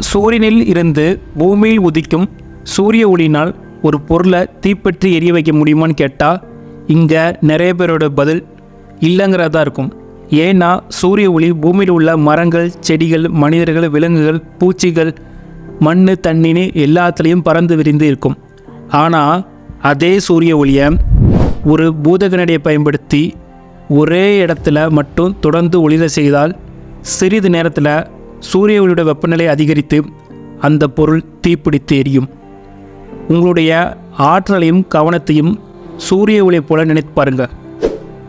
சூரியனில் இருந்து பூமியில் உதிக்கும் சூரிய ஒளியினால் ஒரு பொருளை தீப்பற்றி எரிய வைக்க முடியுமான்னு கேட்டால் இங்கே நிறைய பேரோட பதில் இல்லைங்கிறதா இருக்கும். ஏன்னா சூரிய ஒளி பூமியில் உள்ள மரங்கள், செடிகள், மனிதர்கள், விலங்குகள், பூச்சிகள், மண், தண்ணின்னு எல்லாத்துலேயும் பறந்து விரிந்து இருக்கும். ஆனால் அதே சூரிய ஒளியை ஒரு பூதகண்ணாடியை பயன்படுத்தி ஒரே இடத்துல மட்டும் தொடர்ந்து ஒளிர செய்தால் சிறிது நேரத்தில் சூரிய ஒளியோட வெப்பநிலை அதிகரித்து அந்த பொருள் தீப்பிடித்து எரியும். உங்களுடைய ஆற்றலையும் கவனத்தையும் சூரிய ஒளியை போல நினைத்து பாருங்கள்.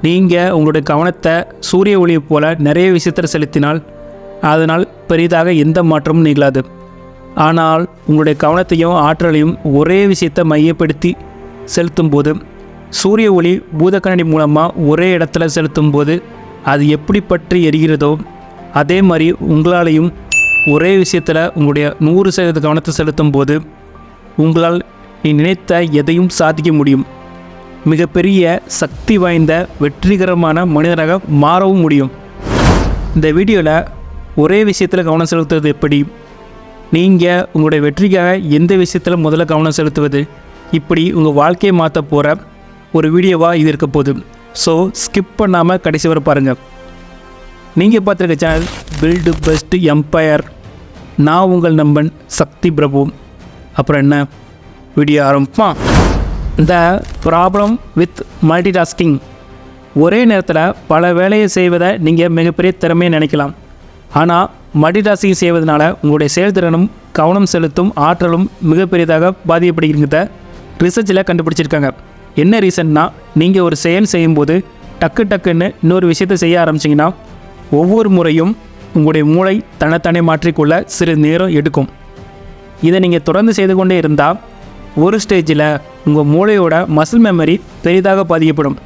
நீங்கள் உங்களுடைய கவனத்தை சூரிய ஒளியை போல நிறைய விஷயத்தில் செலுத்தினால் அதனால் பெரிதாக எந்த மாற்றமும் நிகழாது. ஆனால் உங்களுடைய கவனத்தையும் ஆற்றலையும் ஒரே விஷயத்தை மையப்படுத்தி செலுத்தும் போது, சூரிய ஒளி பூதக்கண்ணாடி மூலமாக ஒரே இடத்துல செலுத்தும் போது அது எப்படி பற்றி எரிகிறதோ அதே மாதிரி உங்களாலையும் ஒரே விஷயத்தில் உங்களுடைய 100% கவனத்தை செலுத்தும் போது உங்களால் நீ நினைத்த எதையும் சாதிக்க முடியும். மிகப்பெரிய சக்தி வாய்ந்த வெற்றிகரமான மனிதராக மாறவும் முடியும். இந்த வீடியோவில் ஒரே விஷயத்தில் கவனம் செலுத்துவது எப்படி, நீங்கள் உங்களுடைய வெற்றிக்காக எந்த விஷயத்தில் முதல்ல கவனம் செலுத்துவது, இப்படி உங்கள் வாழ்க்கையை மாற்ற போகிற ஒரு வீடியோவாக இது இருக்க போகுது. ஸோ ஸ்கிப் பண்ணாமல் கடைசி வரை பாருங்கள். நீங்கள் பார்த்துருக்க சேனல் பில்டு பெஸ்ட் எம்பையர். நான் உங்கள் நண்பன் சக்தி பிரபு. அப்புறம் என்ன, வீடியோ ஆரம்பிப்பா. இந்த ப்ராப்ளம் வித் மல்டிடாஸ்கிங். ஒரே நேரத்தில் பல வேலையை செய்வதை நீங்கள் மிகப்பெரிய திறமையை நினைக்கலாம். ஆனால் மல்டிடாஸ்கிங் செய்வதனால உங்களுடைய செயல்திறனும் கவனம் செலுத்தும் ஆற்றலும் மிகப்பெரியதாக பாதிக்கப்படுகிறத ரிசர்ச்சில் கண்டுபிடிச்சிருக்காங்க. என்ன ரீசன்னா, நீங்கள் ஒரு செயல் செய்யும்போது டக்குன்னு இன்னொரு விஷயத்தை செய்ய ஆரம்பிச்சிங்கன்னா ஒவ்வொரு முறையும் உங்களுடைய மூளை தன்னைத்தானே மாற்றிக்கொள்ள சிறு நேரம் எடுக்கும். இதை நீங்கள் தொடர்ந்து செய்து கொண்டே இருந்தால் ஒரு ஸ்டேஜில் உங்கள் மூளையோட மசில் மெமரி பெரிதாக பாதிக்கப்படும்.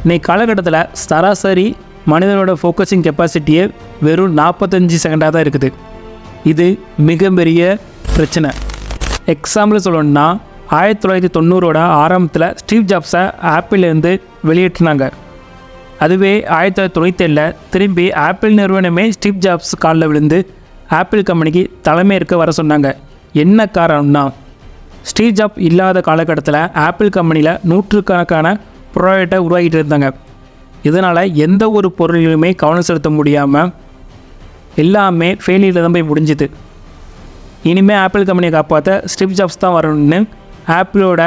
இன்னைக்கு காலகட்டத்தில் சராசரி மனிதனோட ஃபோக்கஸிங் கெப்பாசிட்டியே வெறும் 45 செகண்டாக தான் இருக்குது. இது மிகப்பெரிய பிரச்சனை. எக்ஸாம்பிள் சொல்லணும்னா, 1990 ஆரம்பத்தில் ஸ்டீவ் ஜாப்ஸை ஆப்பிள்லேருந்து வெளியேற்றினாங்க. அதுவே 1997 திரும்பி ஆப்பிள் நிறுவனமே ஸ்டீவ் ஜாப்ஸ் காலில் விழுந்து ஆப்பிள் கம்பெனிக்கு தலைமை இருக்க வர சொன்னாங்க. என்ன காரணம்னா, ஸ்டீவ் ஜாப் இல்லாத காலகட்டத்தில் ஆப்பிள் கம்பெனியில் நூற்றுக்கணக்கான ப்ராடக்டை உருவாக்கிட்டு இருந்தாங்க. இதனால் எந்த ஒரு பொருளிலுமே கவனம் செலுத்த முடியாமல் எல்லாமே ஃபெயிலியரில் தான் போய் முடிஞ்சுது. இனிமேல் ஆப்பிள் கம்பெனியை காப்பாற்ற ஸ்டீவ் ஜாப்ஸ் தான் வரணும்னு ஆப்பிளோட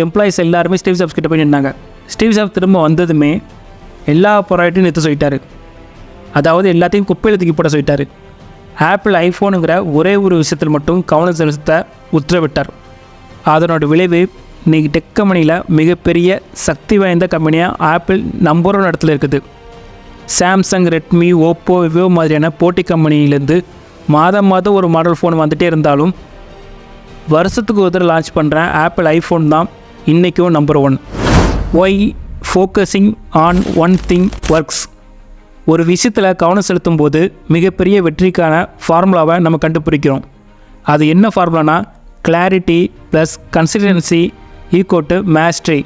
எம்ப்ளாயிஸ் எல்லாருமே ஸ்டீவ் ஜாப்ஸ் கிட்ட போய் நின்னாங்க. ஸ்டீவ் ஜாப்ஸ் திரும்ப வந்ததுமே எல்லா ப்ராடக்ட்டையும் நிறுத்த சொல்லிட்டார். அதாவது எல்லாத்தையும் குப்பையில் தூக்கி போட சொல்லிட்டார். ஆப்பிள் ஐஃபோனுங்கிற ஒரே ஒரு விஷயத்தில் மட்டும் கவனம் செலுத்த உத்தரவிட்டார். அதனோட விளைவு இன்றைக்கி டெக் கம்பெனியில் மிகப்பெரிய சக்தி வாய்ந்த கம்பெனியாக ஆப்பிள் நம்பர் 1 இடத்துல இருக்குது. சாம்சங், ரெட்மி, ஓப்போ, விவோ மாதிரியான போட்டி கம்பெனியிலேருந்து மாதம் ஒரு மாடல் ஃபோன் வந்துகிட்டே இருந்தாலும் வருஷத்துக்கு ஒரு தடவை லான்ச் பண்ணுற ஆப்பிள் ஐஃபோன் தான் இன்றைக்கும் number 1. Why focusing on one thing works. ஒரு விஷயத்தில் கவனம் செலுத்தும் போது மிகப்பெரிய வெற்றிக்கான ஃபார்முலாவை நம்ம கண்டுபிடிக்கிறோம். அது என்ன ஃபார்முலானா, clarity plus consistency equal to mastery.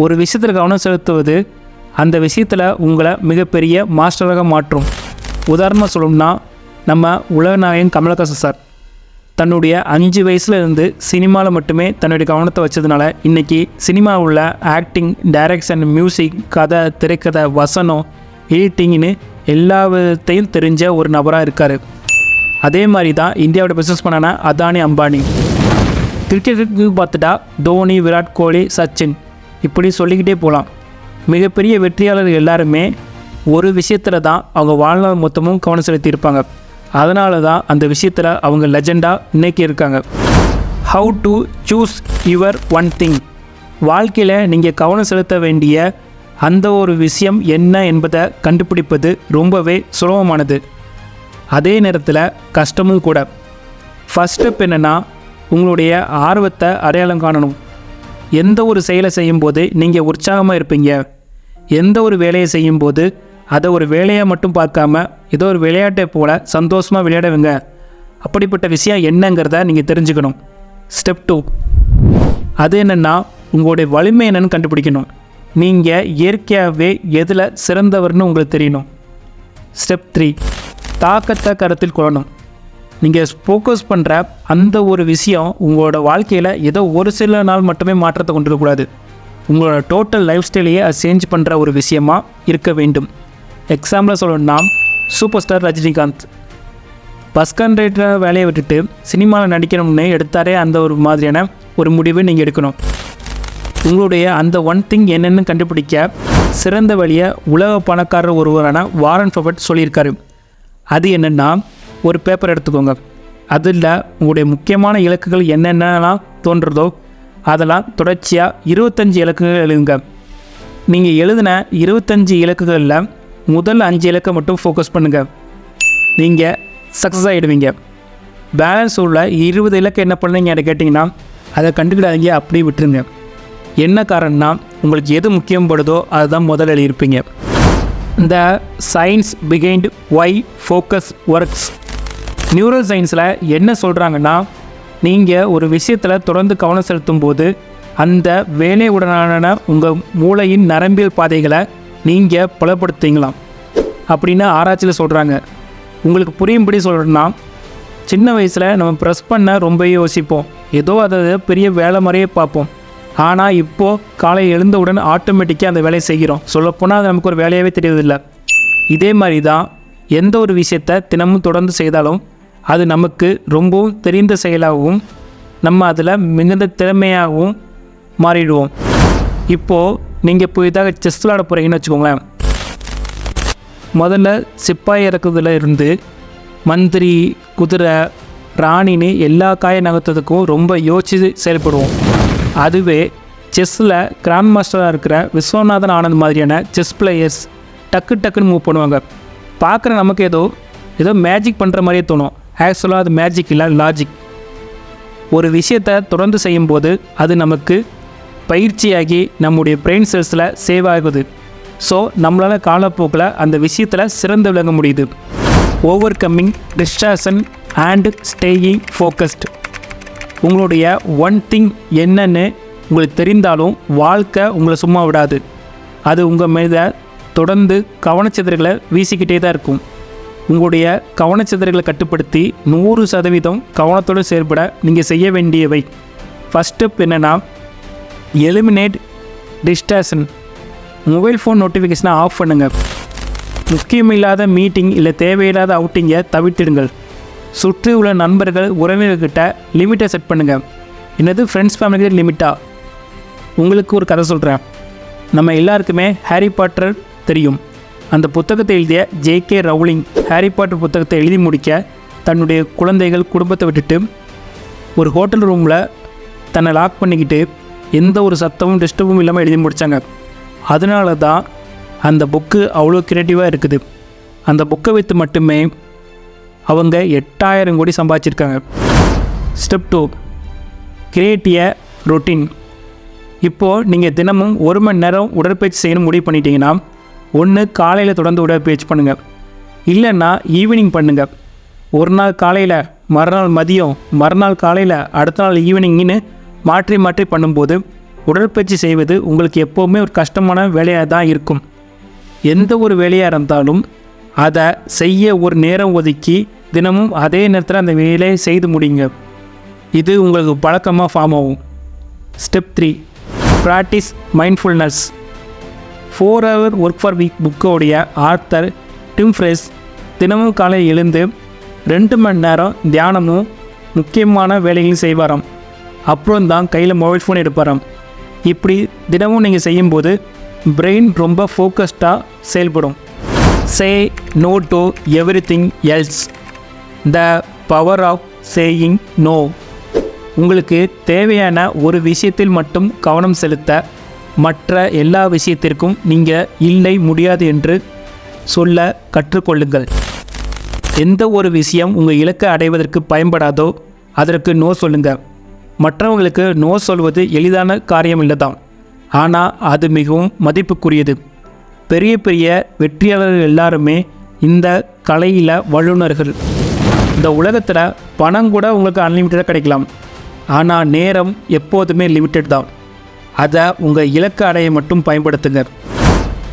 ஒரு விஷயத்தில் கவனம் செலுத்துவது அந்த விஷயத்தில் உங்களை மிகப்பெரிய மாஸ்டராக மாற்றும். உதாரணமாக சொல்லணும்னா, நம்ம உலகநாயகன் கமலஹாசன் சார் தன்னுடைய 5 வயசுல இருந்து சினிமாவில் மட்டுமே தன்னுடைய கவனத்தை வச்சதுனால இன்றைக்கி சினிமாவில் உள்ள ஆக்டிங், டைரக்ஷன், மியூசிக், கதை, திரைக்கதை, வசனம், எடிட்டிங்னு எல்லா விதத்தையும் தெரிஞ்ச ஒரு நபராக இருக்கார். அதே மாதிரி தான் இந்தியாவோட பிஸ்னஸ் பண்ணான அதானி, அம்பானி. கிரிக்கெட்டுக்கு பார்த்துட்டா தோனி, விராட் கோலி, சச்சின், இப்படி சொல்லிக்கிட்டே போகலாம். மிகப்பெரிய வெற்றியாளர்கள் எல்லாருமே ஒரு விஷயத்தில் தான் அவங்க வாழ்நாள் மொத்தமும் கவனம் செலுத்தியிருப்பாங்க. அதனால தான் அந்த விஷயத்தில் அவங்க லெஜெண்டாக இன்றைக்கி இருக்காங்க. How to choose your one thing. வாழ்க்கையில் நீங்கள் கவனம் செலுத்த வேண்டிய அந்த ஒரு விஷயம் என்ன என்பதை கண்டுபிடிப்பது ரொம்பவே சுலபமானது, அதே நேரத்தில் கஷ்டமும் கூட. ஃபஸ்ட் ஸ்டெப் என்னென்னா, உங்களுடைய ஆர்வத்தை அடையாளம் காணணும். எந்த ஒரு செயலை செய்யும்போது நீங்கள் உற்சாகமாக இருப்பீங்க. எந்த ஒரு வேலையை செய்யும்போது அதை ஒரு வேலையாக மட்டும் பார்க்காம ஏதோ ஒரு விளையாட்டை போல் சந்தோஷமாக விளையாடுவீங்க. அப்படிப்பட்ட விஷயம் என்னங்கிறத நீங்கள் தெரிஞ்சுக்கணும். ஸ்டெப் 2, அது என்னென்னா, உங்களுடைய வலிமை என்னன்னு கண்டுபிடிக்கணும். நீங்கள் இயற்கையாகவே எதில் சிறந்தவர்னு உங்களுக்கு தெரியணும். ஸ்டெப் 3, தாக்கத்தை கருத்தில் கொள்ளணும். நீங்கள் ஃபோக்கஸ் பண்ணுற அந்த ஒரு விஷயம் உங்களோட வாழ்க்கையில் ஏதோ ஒரு சில நாள் மட்டுமே மாற்றத்தை கொண்டு வரக்கூடாது. உங்களோட டோட்டல் லைஃப் ஸ்டைலையே அது சேஞ்ச் பண்ணுற ஒரு விஷயமாக இருக்க வேண்டும். எக்ஸாம்பிளாக சொல்லணும்னா super star Rajinikanth bus conductor வேலையை விட்டுட்டு சினிமாவில் நடிக்கணும்னு எடுத்தாரே அந்த ஒரு மாதிரியான ஒரு முடிவை நீங்கள் எடுக்கணும். உங்களுடைய அந்த ஒன் திங் என்னென்னு கண்டுபிடிக்க சிறந்த வழியை உலக பணக்காரர் ஒருவரான வாரன் பஃபெட் சொல்லியிருக்காரு. அது என்னென்னா, ஒரு பேப்பர் எடுத்துக்கோங்க. அதில் உங்களுடைய முக்கியமான இலக்குகள் என்னென்னலாம் தோன்றுறதோ அதெல்லாம் தொடர்ச்சியாக 25 இலக்குகள் எழுதுங்க. நீங்கள் எழுதின 25 இலக்குகளில் முதல் 5 இலக்கை மட்டும் ஃபோக்கஸ் பண்ணுங்கள். நீங்கள் சக்ஸஸ் ஆகிடுவீங்க. பேலன்ஸ் உள்ள 20 இலக்கை என்ன பண்ணுறீங்க கேட்டிங்கன்னா அதை கண்டுக்கிடாதீங்க, அப்படியே விட்டுருங்க. என்ன காரணம்னா, உங்களுக்கு எது முக்கியப்படுதோ அதுதான் முதல்ல எழுதியிருப்பீங்க. இந்த science behind why focus works neural சயின்ஸில் என்ன சொல்கிறாங்கன்னா, நீங்கள் ஒரு விஷயத்தில் தொடர்ந்து கவனம் செலுத்தும் போது அந்த வேலையுடனான உங்கள் மூளையின் நரம்பியல் பாதைகளை நீங்கள் பலப்படுத்திங்களாம் அப்படின்னு ஆராய்ச்சியில் சொல்கிறாங்க. உங்களுக்கு புரியும்படி சொல்கிறேன்னா, சின்ன வயசில் நம்ம ப்ரெஸ் பண்ண ரொம்ப யோசிப்போம், ஏதோ அதை பெரிய வேலை மாதிரியே பார்ப்போம். ஆனால் இப்போது காலை எழுந்தவுடன் ஆட்டோமேட்டிக்காக அந்த வேலையை செய்கிறோம். சொல்லப்போனால் அது நமக்கு ஒரு வேலையாகவே தெரியறதில்லை. இதே மாதிரி தான் எந்த ஒரு விஷயத்தை தினமும் தொடர்ந்து செய்தாலும் அது நமக்கு ரொம்பவும் தெரிந்த செயலாகவும் நம்ம அதில் மிகுந்த திறமையாகவும் மாறிடுவோம். இப்போது நீங்கள் புதிதாக செஸ் விளாட போகிறீங்கன்னு வச்சுக்கோங்களேன். முதல்ல சிப்பாய் இறக்குறதுல இருந்து மந்திரி, குதிரை, ராணின்னு எல்லா காயை நகர்த்ததுக்கும் ரொம்ப யோசித்து செயல்படுவோம். அதுவே செஸ்ஸில் கிராண்ட் மாஸ்டராக இருக்கிற விஸ்வநாதன் ஆனந்த் மாதிரியான செஸ் பிளேயர்ஸ் டக்குன்னு மூவ் பண்ணுவாங்க. பார்க்குற நமக்கு ஏதோ மேஜிக் பண்ணுற மாதிரியே தோணும். ஆக்சுவலாக அது மேஜிக் இல்லை, லாஜிக். ஒரு விஷயத்தை தொடர்ந்து செய்யும்போது அது நமக்கு பயிற்சியாகி நம்முடைய பிரெயின் செல்ஸில் சேவ் ஆகுது. ஸோ நம்மளால் காலப்போக்கில் அந்த விஷயத்தில் சிறந்து விளங்க முடியுது. Over coming distraction and staying focused. உங்களுடைய ஒன் திங் என்னன்னு உங்களுக்கு தெரிந்தாலும் வாழ்க்கை உங்களை சும்மா விடாது. அது உங்கள் மீது தொடர்ந்து கவனச்சிதறல்களை வீசிக்கிட்டே தான் இருக்கும். உங்களுடைய கவனச்சிதறல்களை கட்டுப்படுத்தி 100% கவனத்தோடு செயல்பட நீங்கள் செய்ய வேண்டியவை. ஃபஸ்ட் ஸ்டெப் என்னென்னா, எலிமினேட் டிஸ்ட்ராக்ஷன். மொபைல் ஃபோன் நோட்டிஃபிகேஷனை ஆஃப் பண்ணுங்கள். முக்கியமில்லாத மீட்டிங் இல்லை தேவையில்லாத அவுட்டிங்கை தவிர்த்திடுங்கள். சுற்றி உள்ள நண்பர்கள், உறவினர்கிட்ட லிமிட்டை செட் பண்ணுங்கள். என்னது ஃப்ரெண்ட்ஸ் ஃபேமிலிக்கு லிமிட்டா? உங்களுக்கு ஒரு கதை சொல்கிறேன். நம்ம எல்லாருக்குமே ஹாரி பாட்டர் தெரியும். அந்த புத்தகத்தை எழுதிய ஜே.கே. ரவுலிங் ஹாரி பாட்டர் புத்தகத்தை எழுதி முடிக்க தன்னுடைய குழந்தைகள், குடும்பத்தை விட்டுட்டு ஒரு ஹோட்டல் ரூமில் தன்னை லாக் பண்ணிக்கிட்டு எந்த ஒரு சத்தமும் டிஸ்டர்பும் இல்லாமல் எழுதி முடித்தாங்க. அதனால தான் அந்த புக்கு அவ்வளோ க்ரியேட்டிவாக இருக்குது. அந்த புக்கை வைத்து மட்டுமே அவங்க 8,000 கோடி சம்பாதிச்சிருக்காங்க. Step 2, create a routine. இப்போது நீங்கள் தினமும் 1 மணி நேரம் உடற்பயிற்சி செய்யணும் முடிவு பண்ணிட்டீங்கன்னா, ஒன்று காலையில் தொடர்ந்து உடற்பயிற்சி பண்ணுங்கள், இல்லைன்னா ஈவினிங் பண்ணுங்கள். ஒரு நாள் காலையில், மறுநாள் மதியம், மறுநாள் காலையில், அடுத்த நாள் ஈவினிங்னு மாற்றி மாற்றி பண்ணும்போது உடற்பயிற்சி செய்வது உங்களுக்கு எப்போவுமே ஒரு கஷ்டமான வேலையாக தான் இருக்கும். எந்த ஒரு வேலையாக இருந்தாலும் அதை செய்ய ஒரு நேரம் ஒதுக்கி தினமும் அதே நேரத்தில் அந்த வேலையை செய்து முடியுங்க. இது உங்களுக்கு பழக்கமாக ஃபார்ம் ஆகும். Step 3, practice mindfulness. 4 Hour work for week புக்கோடைய ஆத்தர் டிம் ஃபெர்ரிஸ் தினமும் காலையில் எழுந்து 2 மணி நேரம் தியானமும் முக்கியமான வேலைகளையும் செய்வாராம். அப்புறம் தான் கையில் மொபைல் ஃபோன் எடுப்பாராம். இப்படி தினமும் நீங்கள் செய்யும்போது பிரெயின் ரொம்ப ஃபோக்கஸ்டாக செயல்படும். Say no to everything else. The power of saying no. உங்களுக்கு தேவையான ஒரு விஷயத்தில் மட்டும் கவனம் செலுத்த, மற்ற எல்லா விஷயத்திற்கும் நீங்கள் இல்லை, முடியாது என்று சொல்ல கற்றுக்கொள்ளுங்கள். எந்த ஒரு விஷயம் உங்கள் இலக்கை அடைவதற்கு பயன்படாதோ அதற்கு நோ சொல்லுங்கள். மற்றவங்களுக்கு நோ சொல்வது எளிதான காரியம் இல்லை தான், ஆனால் அது மிகவும் மதிப்புக்குரியது. பெரிய பெரிய வெற்றியாளர்கள் எல்லாருமே இந்த கலையில் வல்லுநர்கள். இந்த உலகத்தில் பணம் கூட உங்களுக்கு அன்லிமிட்டடாக கிடைக்கலாம், ஆனால் நேரம் எப்போதுமே லிமிட்டட் தான். அதை உங்கள் இலக்கு அடைய மட்டும் பயன்படுத்துங்க.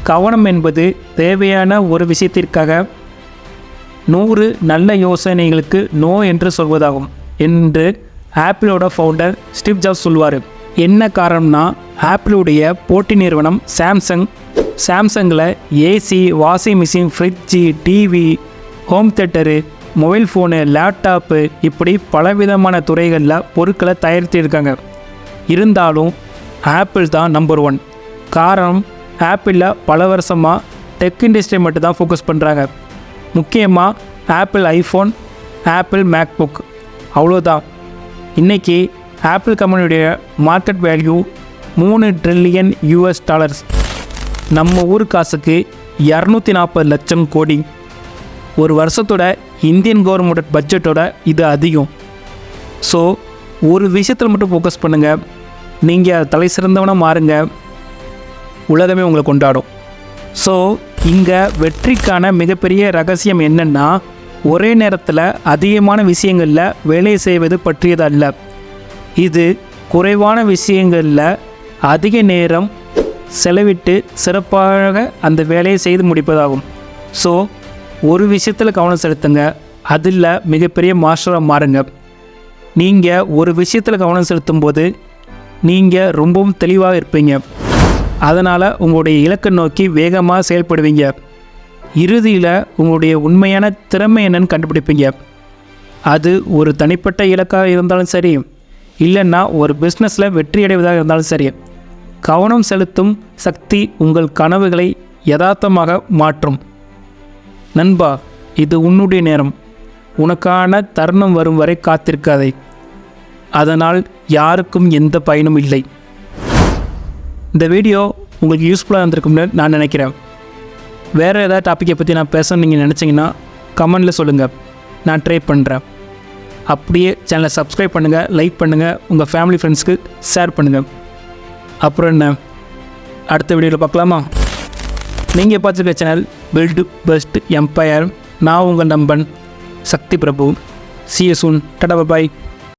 கவனம் என்பது தேவையான ஒரு விஷயத்திற்காக 100 நல்ல யோசனைகளுக்கு நோ என்று சொல்வதாகும் என்று ஆப்பிளோட ஃபவுண்டர் ஸ்டீவ் ஜாப்ஸ் சொல்வார். என்ன காரணம்னா, ஆப்பிளுடைய போட்டி நிறுவனம் சாம்சங்கில் AC, washing machine, fridge, TV, home theatre, mobile phone, laptop இப்படி பலவிதமான துறைகளில் பொருட்களை தயாரித்திருக்காங்க. இருந்தாலும் ஆப்பிள் தான் நம்பர் 1. காரணம், ஆப்பிளில் பல வருஷமாக டெக் இண்டஸ்ட்ரி மட்டும் தான் ஃபோக்கஸ் பண்ணுறாங்க. முக்கியமாக ஆப்பிள் ஐஃபோன், ஆப்பிள் மேக்புக், அவ்வளோதான். இன்றைக்கி ஆப்பிள் கம்பெனியுடைய மார்க்கெட் வேல்யூ $3 ட்ரில்லியன். நம்ம ஊர் காசுக்கு 240 லட்சம் கோடி. ஒரு வருஷத்தோட இந்தியன் கவர்மெண்ட் பட்ஜெட்டோட இது அதிகம். ஸோ ஒரு விஷயத்தில் மட்டும் ஃபோக்கஸ் பண்ணுங்கள், நீங்கள் தலை சிறந்தவனாக மாறுங்க, உலகமே உங்களை கொண்டாடும். ஸோ இங்கே வெற்றிக்கான மிகப்பெரிய ரகசியம் என்னென்னா, ஒரே நேரத்தில் அதிகமான விஷயங்களில் வேலை செய்வது பற்றியது அல்ல. இது குறைவான விஷயங்களில் அதிக நேரம் செலவிட்டு சிறப்பாக அந்த வேலையை செய்து முடிப்பதாகும். ஸோ ஒரு விஷயத்தில் கவனம் செலுத்துங்க, அதில் மிகப்பெரிய மாஸ்டராக மாறுங்க. நீங்கள் ஒரு விஷயத்தில் கவனம் செலுத்தும்போது நீங்கள் ரொம்பவும் தெளிவாக இருப்பீங்க. அதனால் உங்களுடைய இலக்கை நோக்கி வேகமாக செயல்படுவீங்க. இறுதியில் உங்களுடைய உண்மையான திறமை என்னன்னு கண்டுபிடிப்பீங்க. அது ஒரு தனிப்பட்ட இலக்காக இருந்தாலும் சரி, இல்லைன்னா ஒரு பிஸ்னஸில் வெற்றி அடைவதாக இருந்தாலும் சரி, கவனம் செலுத்தும் சக்தி உங்கள் கனவுகளை யதார்த்தமாக மாற்றும். நண்பா, இது உன்னுடைய நேரம். உனக்கான தருணம் வரும் வரை காத்திருக்காதே. அதனால் யாருக்கும் எந்த பயனும் இல்லை. இந்த வீடியோ உங்களுக்கு யூஸ்ஃபுல்லாக இருந்திருக்கும்னு நான் நினைக்கிறேன். வேறு ஏதாவது டாப்பிக்கை பற்றி நான் பேசணும்னு நீங்கள் நினச்சிங்கன்னா கமெண்டில் சொல்லுங்கள், நான் ட்ரை பண்ணுறேன். அப்படியே சேனலை சப்ஸ்கிரைப் பண்ணுங்கள், லைக் பண்ணுங்கள், உங்கள் ஃபேமிலி ஃப்ரெண்ட்ஸ்க்கு ஷேர் பண்ணுங்கள். அப்புறம் என்ன, அடுத்த வீடியோவில் பார்க்கலாமா? நீங்கள் பார்த்துருக்க சேனல் பில்டு பெஸ்ட் எம்பையர். நான் உங்கள் நம்பன் சக்தி பிரபு. See you soon. Tata, bye.